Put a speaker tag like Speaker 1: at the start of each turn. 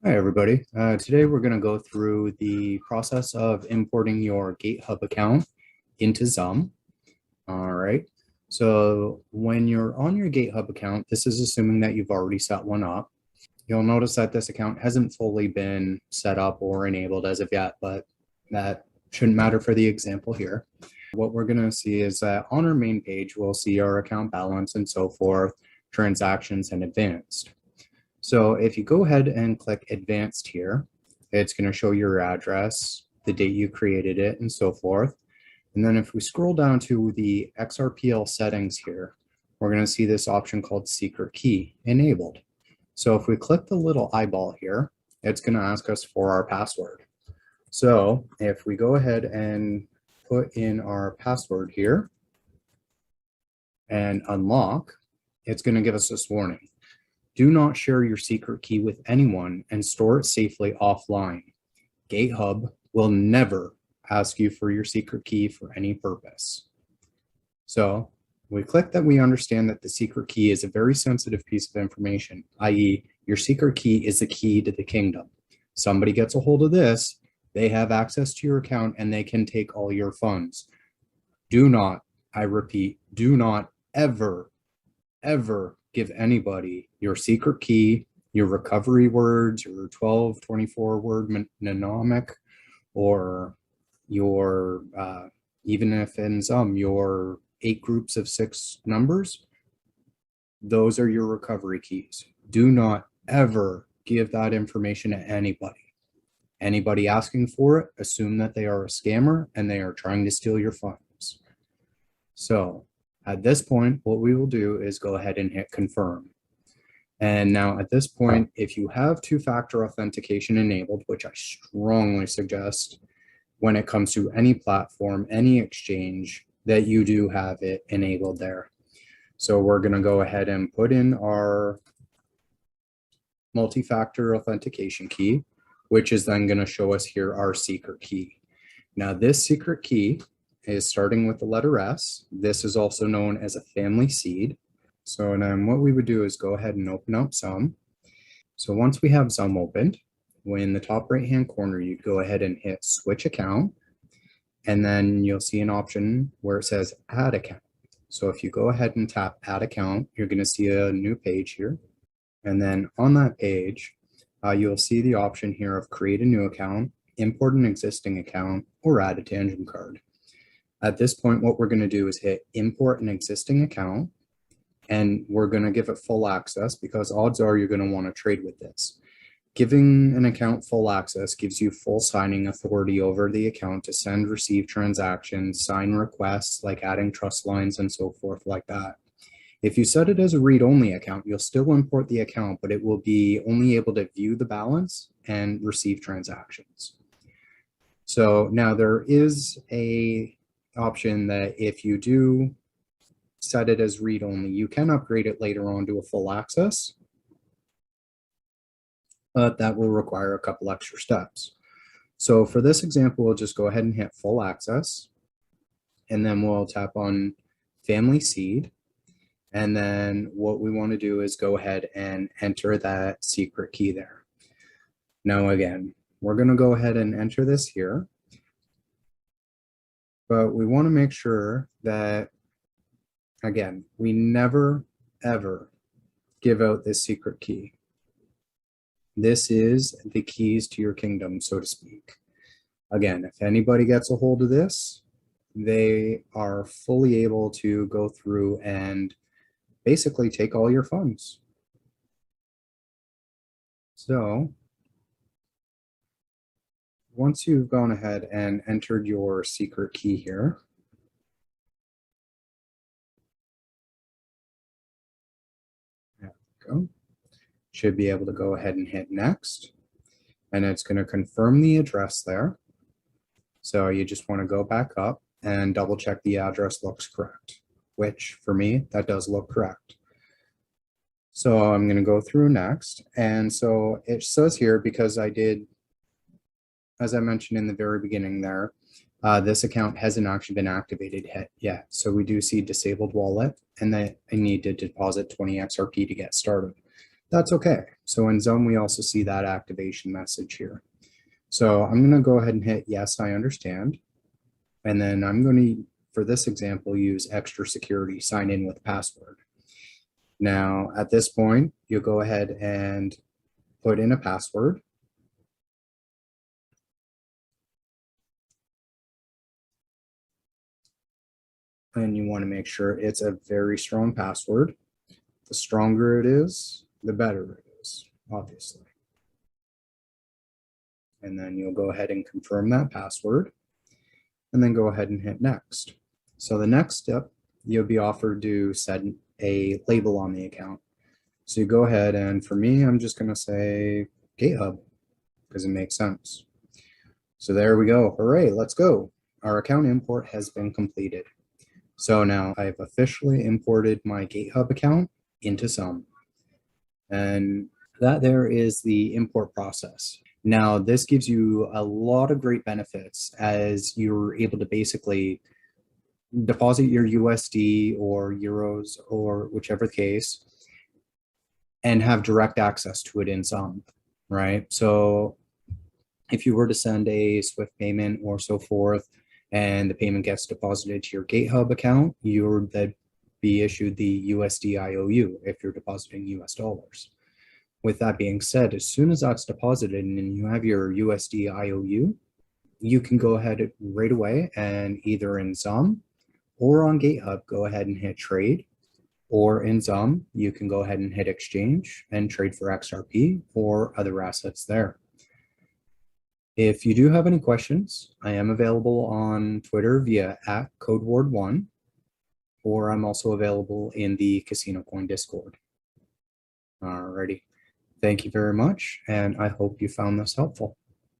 Speaker 1: Hi, everybody. Today we're going to go through the process of importing your Gatehub account into XUMM. All right. So when you're on your Gatehub account, this is assuming that you've already set one up. You'll notice that this account hasn't fully been set up or enabled as of yet, but that shouldn't matter for the example here. What we're going to see is that on our main page, we'll see our account balance and so forth, transactions, and advanced. So if you go ahead and click advanced here, it's going to show your address, the date you created it, and so forth. And then if we scroll down to the XRPL settings here, we're going to see this option called secret key enabled. So if we click the little eyeball here, it's going to ask us for our password. So if we go ahead and put in our password here and unlock, it's going to give us this warning. Do not share your secret key with anyone and store it safely offline. Gatehub will never ask you for your secret key for any purpose. So we click that we understand that the secret key is a very sensitive piece of information, i.e. your secret key is the key to the kingdom. Somebody gets a hold of this, they have access to your account and they can take all your funds. Do not, I repeat, do not ever give anybody your secret key, your recovery words, your 12, 24 word mnemonic, or your, even if in XUMM, your 8 groups of 6 numbers, those are your recovery keys. Do not ever give that information to anybody. Anybody asking for it, assume that they are a scammer and they are trying to steal your funds. So at this point, what we will do is go ahead and hit confirm. And now at this point, if you have two-factor authentication enabled, which I strongly suggest when it comes to any platform, any exchange, that you do have it enabled there. So we're going to go ahead and put in our multi-factor authentication key, which is then going to show us here our secret key. Now this secret key is starting with the letter S. This is also known as a family seed. So then what we would do is go ahead and open up XUMM. So once we have XUMM opened, in the top right hand corner, you'd go ahead and hit switch account. And then you'll see an option where it says add account. So if you go ahead and tap add account, you're going to see a new page here. And then on that page, you'll see the option here of create a new account, import an existing account, or add a tangent card. At this point, what we're going to do is hit import an existing account, and we're going to give it full access because odds are you're going to want to trade with this. Giving an account full access gives you full signing authority over the account to send, receive transactions, sign requests like adding trust lines and so forth like that. If you set it as a read-only account, you'll still import the account, but it will be only able to view the balance and receive transactions. So now there is a option that if you do set it as read-only, you can upgrade it later on to a full access, but that will require a couple extra steps. So for this example, we'll just go ahead and hit full access, and then we'll tap on family seed. And then what we want to do is go ahead and enter that secret key there. Now, again, we're going to go ahead and enter this here, but we want to make sure that, again, we never, ever give out this secret key. This is the keys to your kingdom, so to speak. Again, if anybody gets a hold of this, they are fully able to go through and basically take all your funds. So once you've gone ahead and entered your secret key here, there we go. Should be able to go ahead and hit next, and it's going to confirm the address there. So you just want to go back up and double check the address looks correct, which for me, that does look correct. So I'm going to go through next. And so it says here, because I did, as I mentioned in the very beginning there, this account hasn't actually been activated yet. So we do see disabled wallet and that I need to deposit 20 XRP to get started. That's okay. So in XUMM, we also see that activation message here. So I'm going to go ahead and hit yes, I understand. And then I'm going to, for this example, use extra security, sign in with password. Now, at this point, you'll go ahead and put in a password. And you want to make sure it's a very strong password. The stronger it is, the better it is, obviously. And then you'll go ahead and confirm that password, and then go ahead and hit next. So the next step, you'll be offered to set a label on the account. So you go ahead, and for me, I'm just going to say Gatehub because it makes sense. So there we go. Hooray, let's go. Our account import has been completed. So now I've officially imported my Gatehub account into XUMM. And that there is the import process. Now, this gives you a lot of great benefits as you're able to basically deposit your USD or euros or whichever case and have direct access to it in XUMM, right? So if you were to send a Swift payment or so forth, and the payment gets deposited to your Gatehub account, you would then be issued the USD IOU if you're depositing US dollars. With that being said, as soon as that's deposited and you have your USD IOU, you can go ahead right away and either in XUMM or on Gatehub, go ahead and hit trade, or in XUMM, you can go ahead and hit exchange and trade for XRP or other assets there. If you do have any questions, I am available on Twitter via @CodeWard1, or I'm also available in the Casino Coin Discord. Alrighty. Thank you very much, and I hope you found this helpful.